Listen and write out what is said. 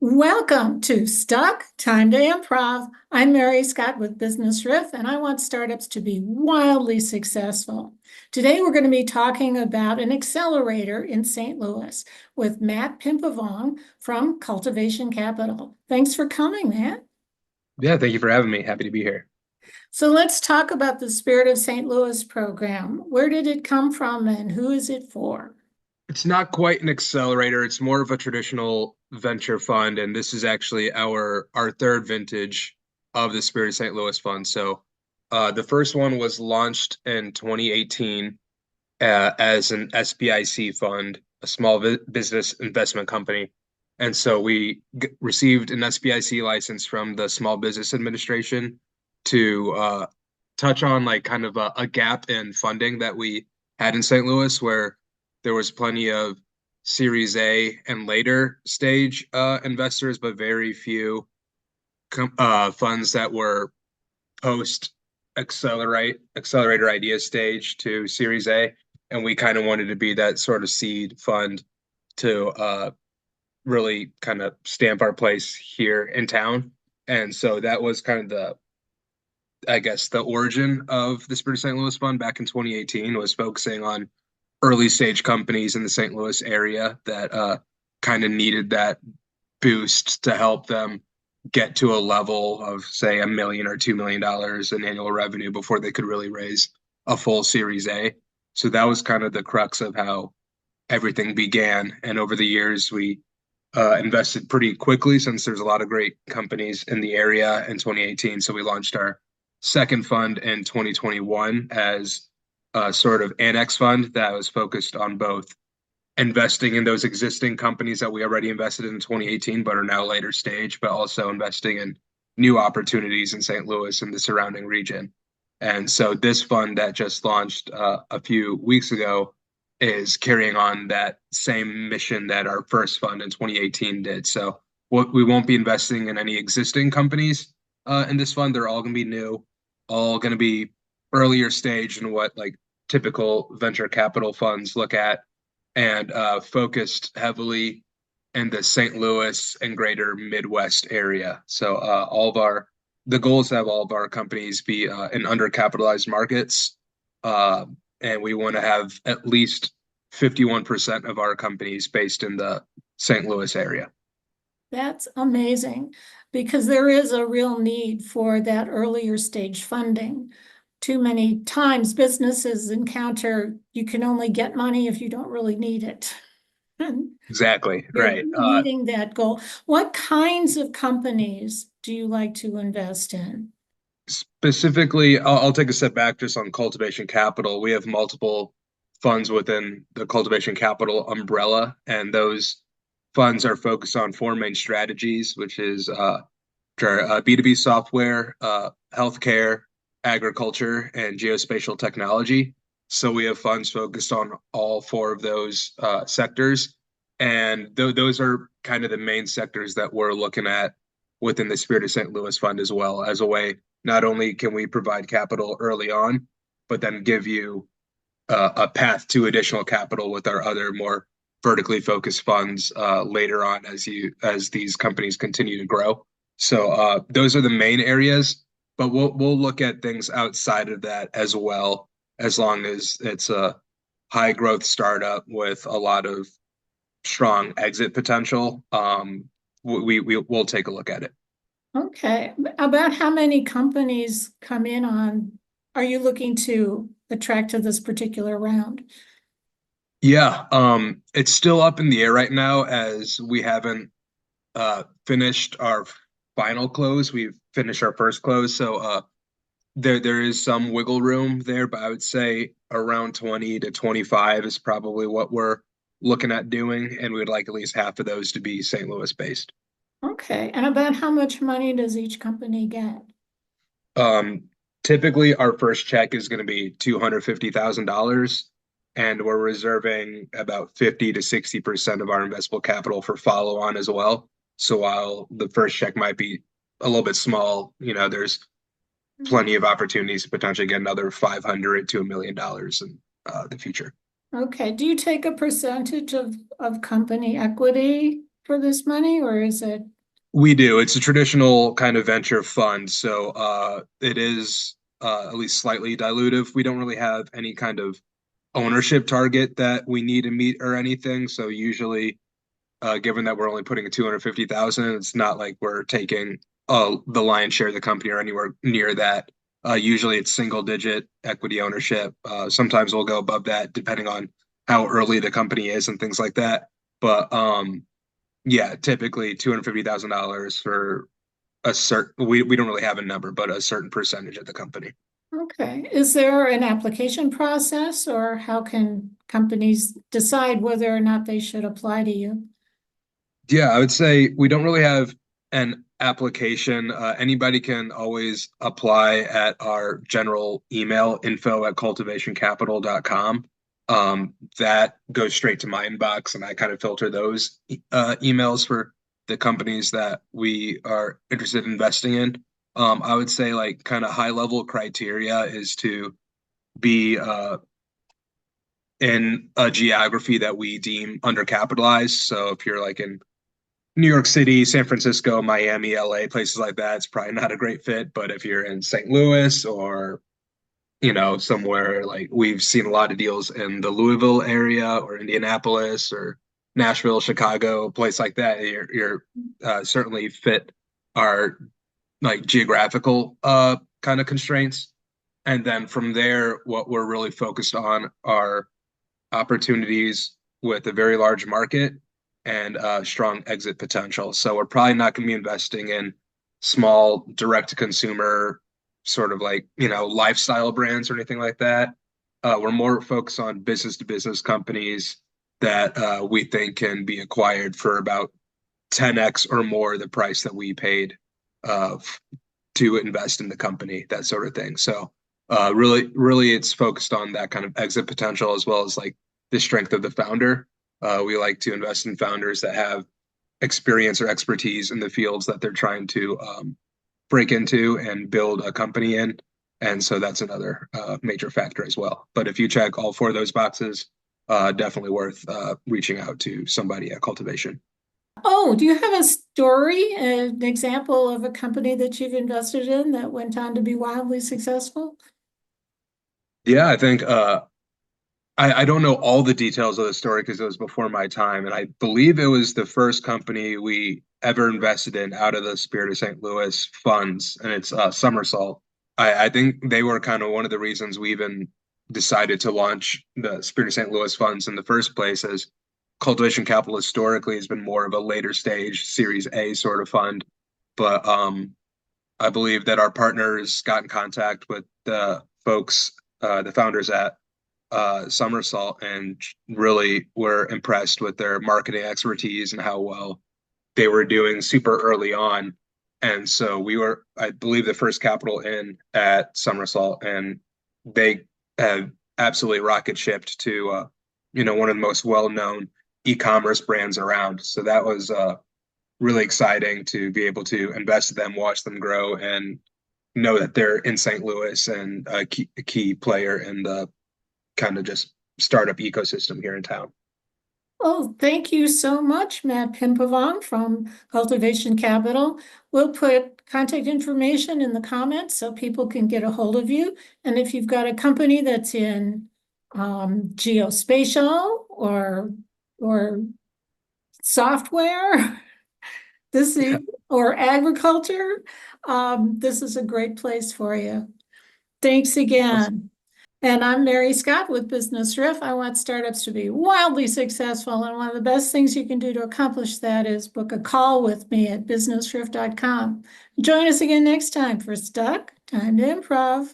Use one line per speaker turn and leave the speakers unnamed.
Welcome to Stuck Time to Improv. I'm Mary Scott with Business Riff, and I want startups to be wildly successful. Today, we're going to be talking about an accelerator in St. Louis with Matt Phimphavong from Cultivation Capital. Thanks for coming, Matt.
Yeah, thank you for having me. Happy to be here.
So let's talk about the Spirit of St. Louis program. Where did it come from and who is it for?
It's not quite an accelerator. It's more of a traditional venture fund, and this is actually our third vintage of the Spirit of St. Louis Fund. So, the first one was launched in 2018 as an SBIC fund, a small business investment company, and so we received an SBIC license from the Small Business Administration to touch on like kind of a gap in funding that we had in St. Louis, where there was plenty of Series A and later stage investors, but very few funds that were post accelerator idea stage to Series A. And we kind of wanted to be that sort of seed fund to really kind of stamp our place here in town. And so that was kind of I guess, the origin of the Spirit of St. Louis Fund back in 2018 was focusing on early stage companies in the St. Louis area that kind of needed that boost to help them get to a level of, say, $1 million or $2 million in annual revenue before they could really raise a full Series A. So that was kind of the crux of how everything began. And over the years, we invested pretty quickly since there's a lot of great companies in the area in 2018. So we launched our second fund in 2021 as a sort of annex fund that was focused on both investing in those existing companies that we already invested in 2018, but are now later stage, but also investing in new opportunities in St. Louis and the surrounding region. And so this fund that just launched a few weeks ago is carrying on that same mission that our first fund in 2018 did. So we won't be investing in any existing companies in this fund. They're all going to be new, all going to be earlier stage in what like typical venture capital funds look at, and focused heavily in the St. Louis and greater Midwest area. So the goal is to have all of our companies be in undercapitalized markets, and we want to have at least 51% of our companies based in the St. Louis area.
That's amazing because there is a real need for that earlier stage funding. Too many times businesses encounter you can only get money if you don't really need it. And
Exactly,
you're
right.
meeting that goal. What kinds of companies do you like to invest in?
Specifically, I'll take a step back just on Cultivation Capital. We have multiple funds within the Cultivation Capital umbrella, and those funds are focused on four main strategies, which is B2B software, healthcare, agriculture, and geospatial technology. So we have funds focused on all four of those sectors. And those are kind of the main sectors that we're looking at within the Spirit of St. Louis Fund as well, as a way, not only can we provide capital early on, but then give you a path to additional capital with our other more vertically focused funds later on as these companies continue to grow. So those are the main areas, but we'll look at things outside of that as well, as long as it's a high growth startup with a lot of strong exit potential. We'll take a look at it.
Okay. About how many companies come in on, are you looking to attract to this particular round?
Yeah, it's still up in the air right now as we haven't finished our final close. We've finished our first close, so there is some wiggle room there, but I would say around 20 to 25 is probably what we're looking at doing, and we would like at least half of those to be St. Louis based.
Okay. And about how much money does each company get?
Um, Typically, our first check is going to be $250,000, and we're reserving about 50 to 60% of our investable capital for follow on as well. So while the first check might be a little bit small, there's plenty of opportunities to potentially get another 500 to $1 million in the future.
Okay. Do you take a percentage of company equity? for this money, or is it?
We do. It's a traditional kind of venture fund, so it is at least slightly dilutive. We don't really have any kind of ownership target that we need to meet or anything. So usually, given that we're only putting a 250,000, it's not like we're taking the lion's share of the company or anywhere near that. Usually, it's single digit equity ownership. Sometimes we'll go above that depending on how early the company is and things like that. But yeah, typically $250,000 for a certain, we don't really have a number, but a certain percentage of the company.
Okay. Is there an application process, or how can companies decide whether or not they should apply to you?
Yeah, I would say we don't really have an application. Anybody can always apply at our general email, info@cultivationcapital.com. That goes straight to my inbox, and I kind of filter those emails for the companies that we are interested in investing in. I would say like kind of high level criteria is to be in a geography that we deem undercapitalized. So if you're like in New York City, San Francisco, Miami, LA, places like that, it's probably not a great fit. But if you're in St. Louis or, somewhere like we've seen a lot of deals in the Louisville area or Indianapolis or Nashville, Chicago, a place like that, you're certainly fit our like geographical kind of constraints. And then from there, what we're really focused on are opportunities with a very large market and strong exit potential. So we're probably not going to be investing in small direct to consumer sort of like, lifestyle brands or anything like that. We're more focused on business to business companies that we think can be acquired for about 10x or more the price that we paid uh, to invest in the company, that sort of thing. So really it's focused on that kind of exit potential as well as like the strength of the founder. We like to invest in founders that have experience or expertise in the fields that they're trying to break into and build a company in. And so that's another major factor as well. But if you check all four of those boxes, definitely worth reaching out to somebody at Cultivation.
Oh, do you have a story, an example of a company that you've invested in that went on to be wildly successful?
Yeah, I think I don't know all the details of the story because it was before my time, and I believe it was the first company we ever invested in out of the Spirit of St. Louis funds, and it's Somersault. I think they were kind of one of the reasons we even decided to launch the Spirit of St. Louis funds in the first place, as Cultivation Capital historically has been more of a later stage Series A sort of fund. But I believe that our partners got in contact with the folks, the founders at Somersault, and really were impressed with their marketing expertise and how well they were doing super early on. And so we were, I believe, the first capital in at Somersault, and they have absolutely rocket shipped to, one of the most well-known e-commerce brands around. So that was really exciting to be able to invest in them, watch them grow, and know that they're in St. Louis and a key player in the kind of just startup ecosystem here in town.
Oh, thank you so much, Matt Phimphavong from Cultivation Capital. We'll put contact information in the comments so people can get a hold of you. And if you've got a company that's in geospatial or software, this is, or agriculture, this is a great place for you. Thanks again. And I'm Mary Scott with Business Riff. I want startups to be wildly successful. And one of the best things you can do to accomplish that is book a call with me at businessriff.com. Join us again next time for Stuck, Time to Improv.